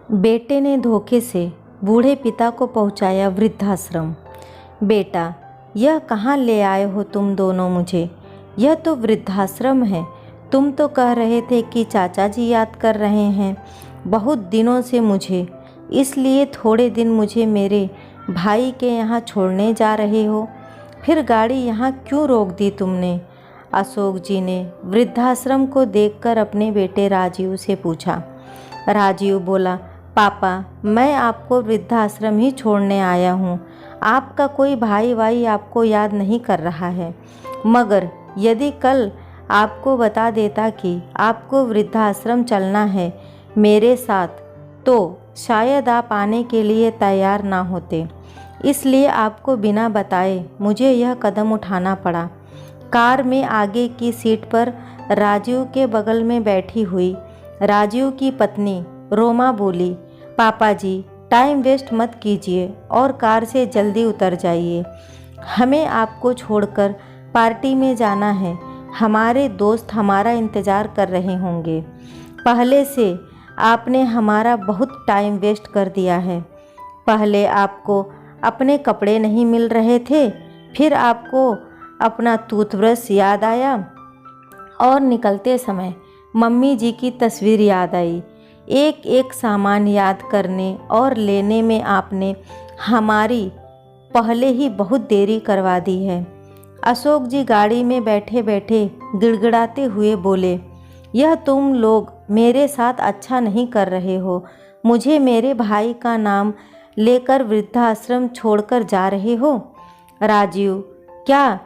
बेटे ने धोखे से बूढ़े पिता को पहुंचाया वृद्धाश्रम। बेटा, यह कहाँ ले आए हो तुम दोनों मुझे? यह तो वृद्धाश्रम है। तुम तो कह रहे थे कि चाचा जी याद कर रहे हैं बहुत दिनों से मुझे, इसलिए थोड़े दिन मुझे मेरे भाई के यहाँ छोड़ने जा रहे हो। फिर गाड़ी यहाँ क्यों रोक दी तुमने? अशोक जी ने वृद्धाश्रम को देखकर अपने बेटे राजीव से पूछा। राजीव बोला, पापा, मैं आपको वृद्धाश्रम ही छोड़ने आया हूँ। आपका कोई भाई वाई आपको याद नहीं कर रहा है। मगर यदि कल आपको बता देता कि आपको वृद्धाश्रम चलना है मेरे साथ, तो शायद आप आने के लिए तैयार ना होते। इसलिए आपको बिना बताए मुझे यह कदम उठाना पड़ा। कार में आगे की सीट पर राजीव के बगल में बैठी हुई राजीव की पत्नी रोमा बोली, पापा जी, टाइम वेस्ट मत कीजिए और कार से जल्दी उतर जाइए। हमें आपको छोड़कर पार्टी में जाना है। हमारे दोस्त हमारा इंतज़ार कर रहे होंगे। पहले से आपने हमारा बहुत टाइम वेस्ट कर दिया है। पहले आपको अपने कपड़े नहीं मिल रहे थे, फिर आपको अपना टूथब्रश याद आया और निकलते समय मम्मी जी की तस्वीर याद आई। एक एक सामान याद करने और लेने में आपने हमारी पहले ही बहुत देरी करवा दी है। अशोक जी गाड़ी में बैठे बैठे गिड़गिड़ाते हुए बोले, यह तुम लोग मेरे साथ अच्छा नहीं कर रहे हो। मुझे मेरे भाई का नाम लेकर वृद्धाश्रम छोड़कर जा रहे हो। राजीव, क्या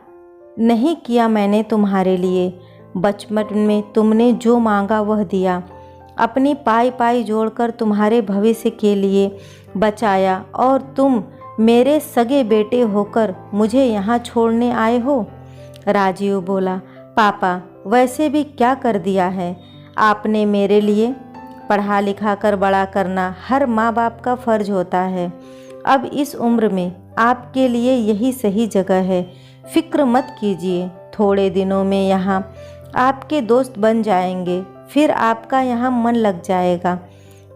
नहीं किया मैंने तुम्हारे लिए? बचपन में तुमने जो मांगा वह दिया। अपनी पाई पाई जोड़कर तुम्हारे भविष्य के लिए बचाया और तुम मेरे सगे बेटे होकर मुझे यहाँ छोड़ने आए हो। राजीव बोला, पापा, वैसे भी क्या कर दिया है आपने मेरे लिए? पढ़ा लिखा कर बड़ा करना हर माँ बाप का फ़र्ज होता है। अब इस उम्र में आपके लिए यही सही जगह है। फिक्र मत कीजिए, थोड़े दिनों में यहाँ आपके दोस्त बन जाएंगे, फिर आपका यहाँ मन लग जाएगा।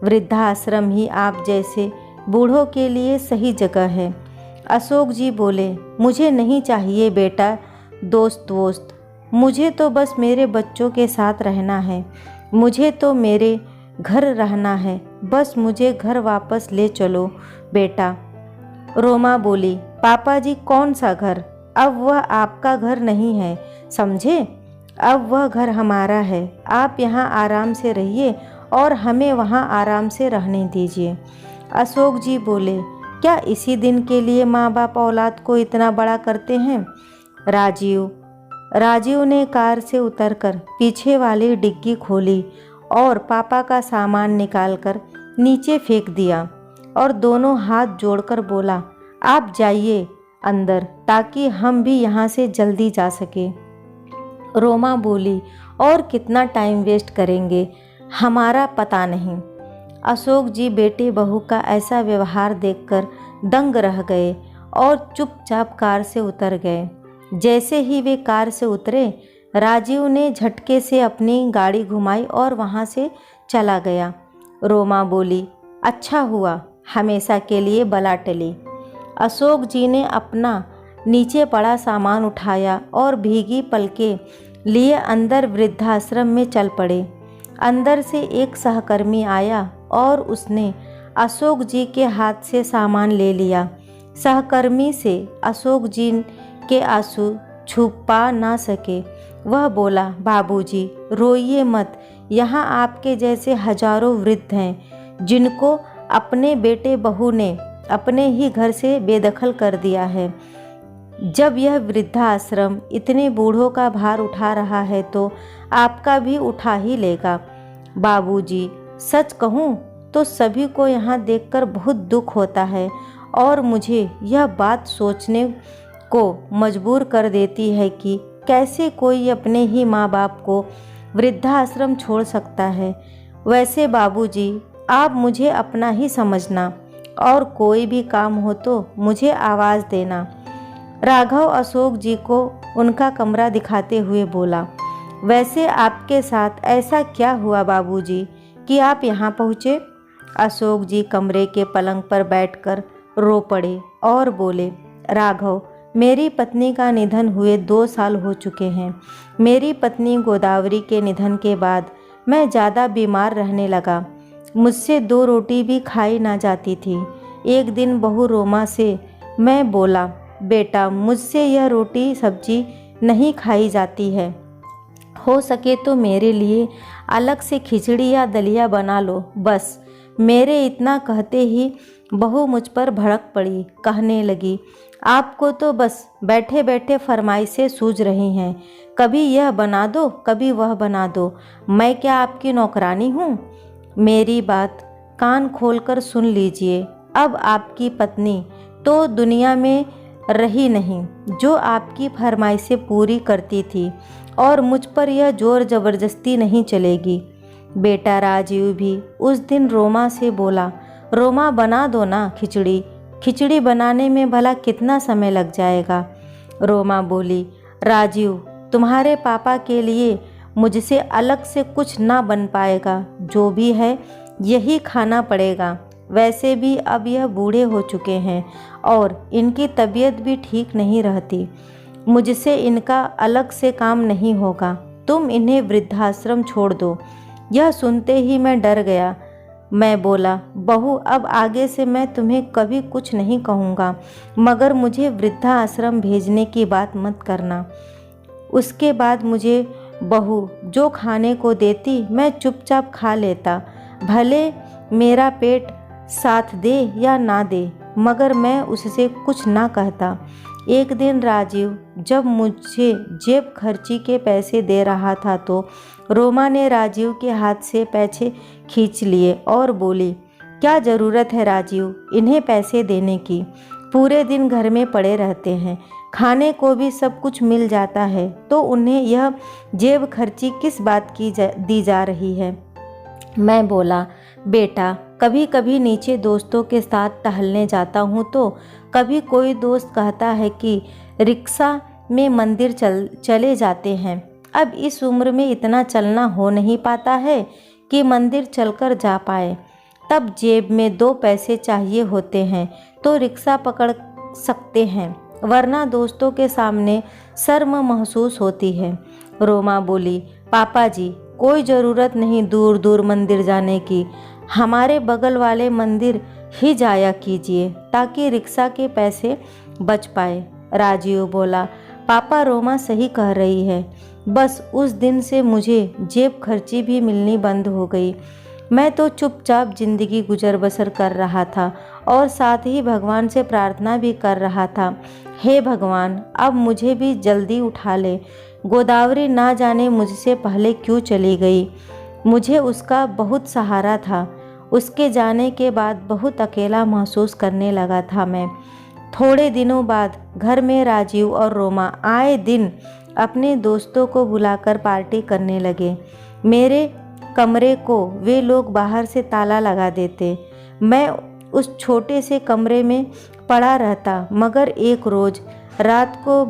वृद्धाश्रम ही आप जैसे बूढ़ों के लिए सही जगह है। अशोक जी बोले, मुझे नहीं चाहिए बेटा दोस्त वोस्त, मुझे तो बस मेरे बच्चों के साथ रहना है। मुझे तो मेरे घर रहना है, बस मुझे घर वापस ले चलो बेटा। रोमा बोली, पापा जी, कौन सा घर? अब वह आपका घर नहीं है, समझे? अब वह घर हमारा है। आप यहाँ आराम से रहिए और हमें वहाँ आराम से रहने दीजिए। अशोक जी बोले, क्या इसी दिन के लिए माँ बाप औलाद को इतना बड़ा करते हैं? राजीव ने कार से उतरकर पीछे वाली डिग्गी खोली और पापा का सामान निकालकर नीचे फेंक दिया और दोनों हाथ जोड़कर बोला, आप जाइए अंदर ताकि हम भी यहाँ से जल्दी जा सके। रोमा बोली, और कितना टाइम वेस्ट करेंगे, हमारा पता नहीं। अशोक जी बेटे बहू का ऐसा व्यवहार देखकर दंग रह गए और चुपचाप कार से उतर गए। जैसे ही वे कार से उतरे, राजीव ने झटके से अपनी गाड़ी घुमाई और वहाँ से चला गया। रोमा बोली, अच्छा हुआ, हमेशा के लिए बला टली। अशोक जी ने अपना नीचे पड़ा सामान उठाया और भीगी पलके लिए अंदर वृद्धाश्रम में चल पड़े। अंदर से एक सहकर्मी आया और उसने अशोक जी के हाथ से सामान ले लिया। सहकर्मी से अशोक जी के आंसू छुपा ना सके। वह बोला, बाबूजी, रोइए मत। यहाँ आपके जैसे हजारों वृद्ध हैं जिनको अपने बेटे बहू ने अपने ही घर से बेदखल कर दिया है। जब यह वृद्धाश्रम इतने बूढ़ों का भार उठा रहा है तो आपका भी उठा ही लेगा। बाबूजी, सच कहूँ तो सभी को यहाँ देखकर बहुत दुख होता है और मुझे यह बात सोचने को मजबूर कर देती है कि कैसे कोई अपने ही माँ बाप को वृद्धाश्रम छोड़ सकता है। वैसे बाबूजी, आप मुझे अपना ही समझना और कोई भी काम हो तो मुझे आवाज़ देना। राघव अशोक जी को उनका कमरा दिखाते हुए बोला, वैसे आपके साथ ऐसा क्या हुआ बाबूजी कि आप यहाँ पहुँचे? अशोक जी कमरे के पलंग पर बैठकर रो पड़े और बोले, राघव, मेरी पत्नी का निधन हुए 2 साल हो चुके हैं। मेरी पत्नी गोदावरी के निधन के बाद मैं ज़्यादा बीमार रहने लगा। मुझसे 2 रोटी भी खाई ना जाती थी। एक दिन बहू रोमा से मैं बोला, बेटा, मुझसे यह रोटी सब्जी नहीं खाई जाती है, हो सके तो मेरे लिए अलग से खिचड़ी या दलिया बना लो बस। मेरे इतना कहते ही बहू मुझ पर भड़क पड़ी। कहने लगी, आपको तो बस बैठे बैठे फरमाइशें सूझ रही हैं, कभी यह बना दो, कभी वह बना दो। मैं क्या आपकी नौकरानी हूँ? मेरी बात कान खोलकर सुन लीजिए। अब आपकी पत्नी तो दुनिया में रही नहीं जो आपकी फरमाइशें पूरी करती थी, और मुझ पर यह जोर ज़बरदस्ती नहीं चलेगी। बेटा राजीव भी उस दिन रोमा से बोला, रोमा, बना दो ना खिचड़ी। खिचड़ी बनाने में भला कितना समय लग जाएगा? रोमा बोली, राजीव, तुम्हारे पापा के लिए मुझसे अलग से कुछ ना बन पाएगा। जो भी है यही खाना पड़ेगा। वैसे भी अब यह बूढ़े हो चुके हैं और इनकी तबीयत भी ठीक नहीं रहती। मुझसे इनका अलग से काम नहीं होगा। तुम इन्हें वृद्धाश्रम छोड़ दो। यह सुनते ही मैं डर गया। मैं बोला, बहू, अब आगे से मैं तुम्हें कभी कुछ नहीं कहूँगा, मगर मुझे वृद्धाश्रम भेजने की बात मत करना। उसके बाद मुझे बहू जो खाने को देती मैं चुपचाप खा लेता, भले मेरा पेट साथ दे या ना दे, मगर मैं उससे कुछ ना कहता। एक दिन राजीव जब मुझे जेब खर्ची के पैसे दे रहा था तो रोमा ने राजीव के हाथ से पैसे खींच लिए और बोली, क्या ज़रूरत है राजीव इन्हें पैसे देने की? पूरे दिन घर में पड़े रहते हैं, खाने को भी सब कुछ मिल जाता है, तो उन्हें यह जेब खर्ची किस बात की दी जा रही है? मैं बोला, बेटा, कभी कभी नीचे दोस्तों के साथ टहलने जाता हूँ तो कभी कोई दोस्त कहता है कि रिक्शा में मंदिर चले जाते हैं। अब इस उम्र में इतना चलना हो नहीं पाता है कि मंदिर चलकर जा पाए। तब जेब में 2 पैसे चाहिए होते हैं तो रिक्शा पकड़ सकते हैं, वरना दोस्तों के सामने शर्म महसूस होती है। रोमा बोली, पापा जी, कोई ज़रूरत नहीं दूर दूर मंदिर जाने की। हमारे बगल वाले मंदिर ही जाया कीजिए ताकि रिक्शा के पैसे बच पाए। राजीव बोला, पापा, रोमा सही कह रही है। बस उस दिन से मुझे जेब खर्ची भी मिलनी बंद हो गई। मैं तो चुपचाप ज़िंदगी गुजर बसर कर रहा था और साथ ही भगवान से प्रार्थना भी कर रहा था, हे भगवान, अब मुझे भी जल्दी उठा ले। गोदावरी ना जाने मुझसे पहले क्यों चली गई। मुझे उसका बहुत सहारा था। उसके जाने के बाद बहुत अकेला महसूस करने लगा था मैं। थोड़े दिनों बाद घर में राजीव और रोमा आए दिन अपने दोस्तों को बुलाकर पार्टी करने लगे। मेरे कमरे को वे लोग बाहर से ताला लगा देते। मैं उस छोटे से कमरे में पड़ा रहता, मगर एक रोज़ रात को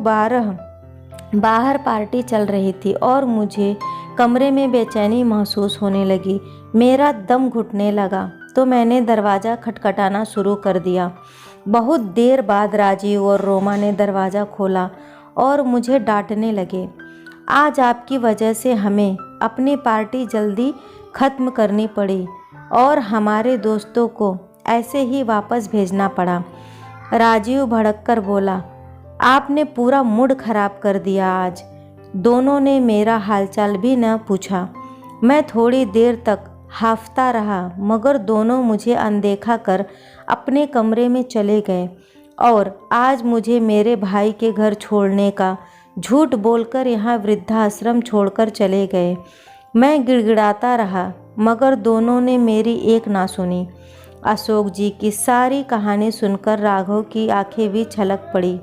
बाहर पार्टी चल रही थी और मुझे कमरे में बेचैनी महसूस होने लगी। मेरा दम घुटने लगा तो मैंने दरवाज़ा खटखटाना शुरू कर दिया। बहुत देर बाद राजीव और रोमा ने दरवाज़ा खोला और मुझे डांटने लगे, आज आपकी वजह से हमें अपनी पार्टी जल्दी ख़त्म करनी पड़ी और हमारे दोस्तों को ऐसे ही वापस भेजना पड़ा। राजीव भड़क कर बोला, आपने पूरा मूड खराब कर दिया आज। दोनों ने मेरा हालचाल भी न पूछा। मैं थोड़ी देर तक हाफता रहा, मगर दोनों मुझे अनदेखा कर अपने कमरे में चले गए और आज मुझे मेरे भाई के घर छोड़ने का झूठ बोलकर यहाँ वृद्धाश्रम छोड़कर चले गए। मैं गिड़गिड़ाता रहा, मगर दोनों ने मेरी एक ना सुनी। अशोक जी की सारी कहानी सुनकर राघव की आंखें भी छलक पड़ी।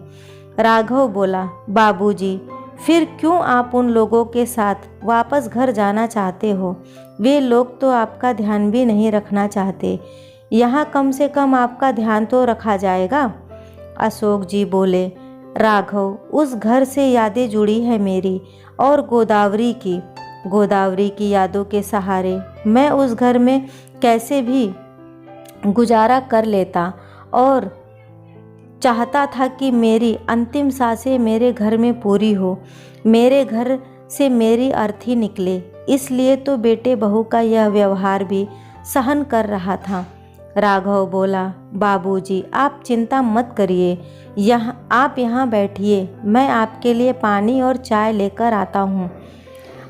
राघव बोला, बाबूजी, फिर क्यों आप उन लोगों के साथ वापस घर जाना चाहते हो? वे लोग तो आपका ध्यान भी नहीं रखना चाहते। यहाँ कम से कम आपका ध्यान तो रखा जाएगा। अशोक जी बोले, राघव, उस घर से यादें जुड़ी है मेरी और गोदावरी की यादों के सहारे मैं उस घर में कैसे भी गुजारा कर लेता और चाहता था कि मेरी अंतिम सांसें मेरे घर में पूरी हो, मेरे घर से मेरी अर्थी निकले। इसलिए तो बेटे बहू का यह व्यवहार भी सहन कर रहा था। राघव बोला, बाबूजी आप चिंता मत करिए, आप यहाँ बैठिए, मैं आपके लिए पानी और चाय लेकर आता हूँ।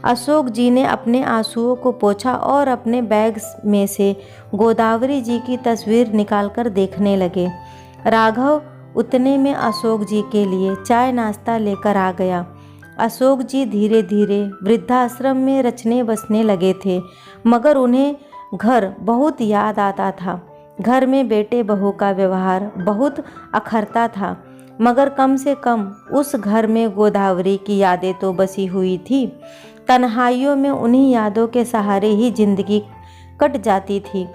अशोक जी ने अपने आंसुओं को पोंछा और अपने बैग में से गोदावरी जी की तस्वीर निकालकर देखने लगे। राघव उतने में अशोक जी के लिए चाय नाश्ता लेकर आ गया। अशोक जी धीरे धीरे वृद्धाश्रम में रचने बसने लगे थे, मगर उन्हें घर बहुत याद आता था। घर में बेटे बहू का व्यवहार बहुत अखरता था, मगर कम से कम उस घर में गोदावरी की यादें तो बसी हुई थी। तन्हाइयों में उन्हीं यादों के सहारे ही जिंदगी कट जाती थी।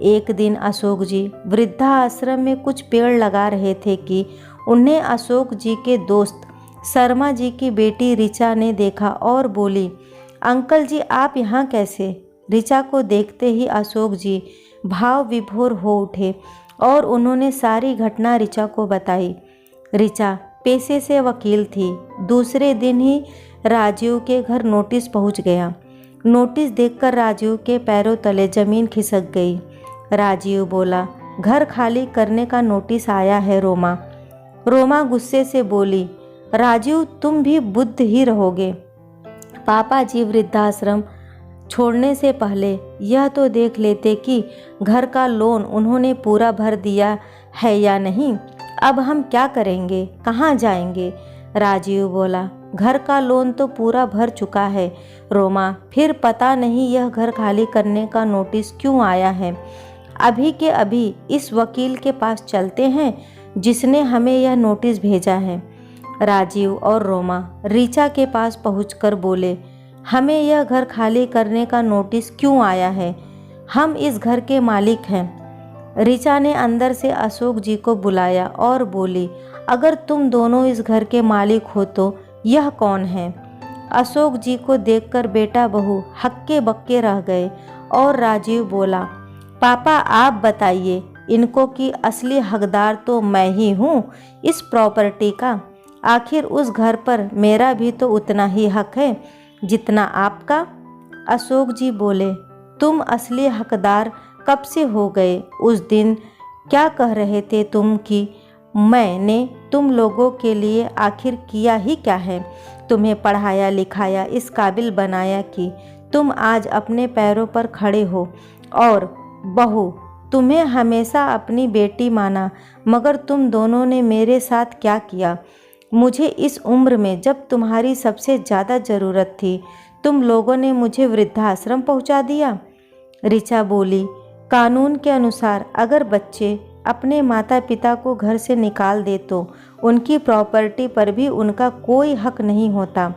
एक दिन अशोक जी वृद्धाश्रम में कुछ पेड़ लगा रहे थे कि उन्हें अशोक जी के दोस्त शर्मा जी की बेटी ऋचा ने देखा और बोली, अंकल जी आप यहाँ कैसे? ऋचा को देखते ही अशोक जी भाव विभोर हो उठे और उन्होंने सारी घटना ऋचा को बताई। ऋचा पेशे से वकील थी। दूसरे दिन ही राजीव के घर नोटिस पहुंच गया। नोटिस देखकर राजीव के पैरों तले जमीन खिसक गई। राजीव बोला, घर खाली करने का नोटिस आया है रोमा। रोमा गुस्से से बोली, राजीव तुम भी बुद्ध ही रहोगे। पापा जी वृद्धाश्रम छोड़ने से पहले यह तो देख लेते कि घर का लोन उन्होंने पूरा भर दिया है या नहीं। अब हम क्या करेंगे, कहाँ जाएंगे? राजीव बोला, घर का लोन तो पूरा भर चुका है रोमा, फिर पता नहीं यह घर खाली करने का नोटिस क्यों आया है। अभी के अभी इस वकील के पास चलते हैं जिसने हमें यह नोटिस भेजा है। राजीव और रोमा ऋचा के पास पहुंचकर बोले, हमें यह घर खाली करने का नोटिस क्यों आया है? हम इस घर के मालिक हैं। ऋचा ने अंदर से अशोक जी को बुलाया और बोली, अगर तुम दोनों इस घर के मालिक हो तो यह कौन है? अशोक जी को देखकर बेटा बहू हक्के बक्के रह गए और राजीव बोला, पापा आप बताइए इनको कि असली हकदार तो मैं ही हूँ इस प्रॉपर्टी का। आखिर उस घर पर मेरा भी तो उतना ही हक है जितना आपका। अशोक जी बोले, तुम असली हकदार कब से हो गए? उस दिन क्या कह रहे थे तुम कि मैंने तुम लोगों के लिए आखिर किया ही क्या है? तुम्हें पढ़ाया लिखाया, इस काबिल बनाया कि तुम आज अपने पैरों पर खड़े हो। और बहू, तुम्हें हमेशा अपनी बेटी माना, मगर तुम दोनों ने मेरे साथ क्या किया? मुझे इस उम्र में जब तुम्हारी सबसे ज़्यादा ज़रूरत थी, तुम लोगों ने मुझे वृद्धाश्रम पहुंचा दिया। ऋचा बोली, कानून के अनुसार अगर बच्चे अपने माता पिता को घर से निकाल दे तो उनकी प्रॉपर्टी पर भी उनका कोई हक नहीं होता।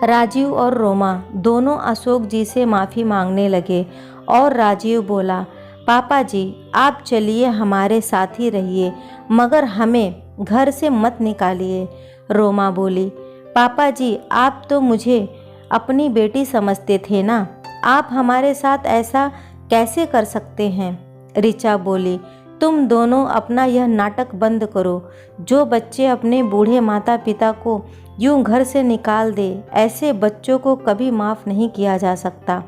राजीव और रोमा दोनों अशोक जी से माफ़ी मांगने लगे और राजीव बोला, पापा जी आप चलिए, हमारे साथ ही रहिए, मगर हमें घर से मत निकालिए। रोमा बोली, पापा जी आप तो मुझे अपनी बेटी समझते थे ना, आप हमारे साथ ऐसा कैसे कर सकते हैं? ऋचा बोली, तुम दोनों अपना यह नाटक बंद करो। जो बच्चे अपने बूढ़े माता पिता को यूं घर से निकाल दे, ऐसे बच्चों को कभी माफ़ नहीं किया जा सकता।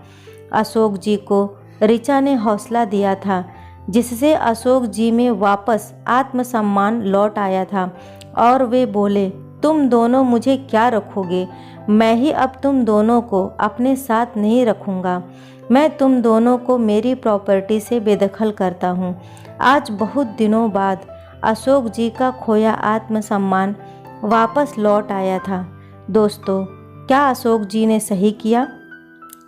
अशोक जी को ऋचा ने हौसला दिया था, जिससे अशोक जी में वापस आत्मसम्मान लौट आया था और वे बोले, तुम दोनों मुझे क्या रखोगे? मैं ही अब तुम दोनों को अपने साथ नहीं रखूँगा। मैं तुम दोनों को मेरी प्रॉपर्टी से बेदखल करता हूँ। आज बहुत दिनों बाद अशोक जी का खोया आत्मसम्मान वापस लौट आया था। दोस्तों, क्या अशोक जी ने सही किया?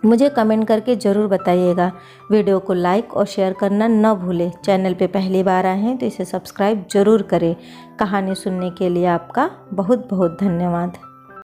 मुझे कमेंट करके ज़रूर बताइएगा। वीडियो को लाइक और शेयर करना न भूलें। चैनल पे पहली बार आए हैं तो इसे सब्सक्राइब ज़रूर करें। कहानी सुनने के लिए आपका बहुत बहुत धन्यवाद।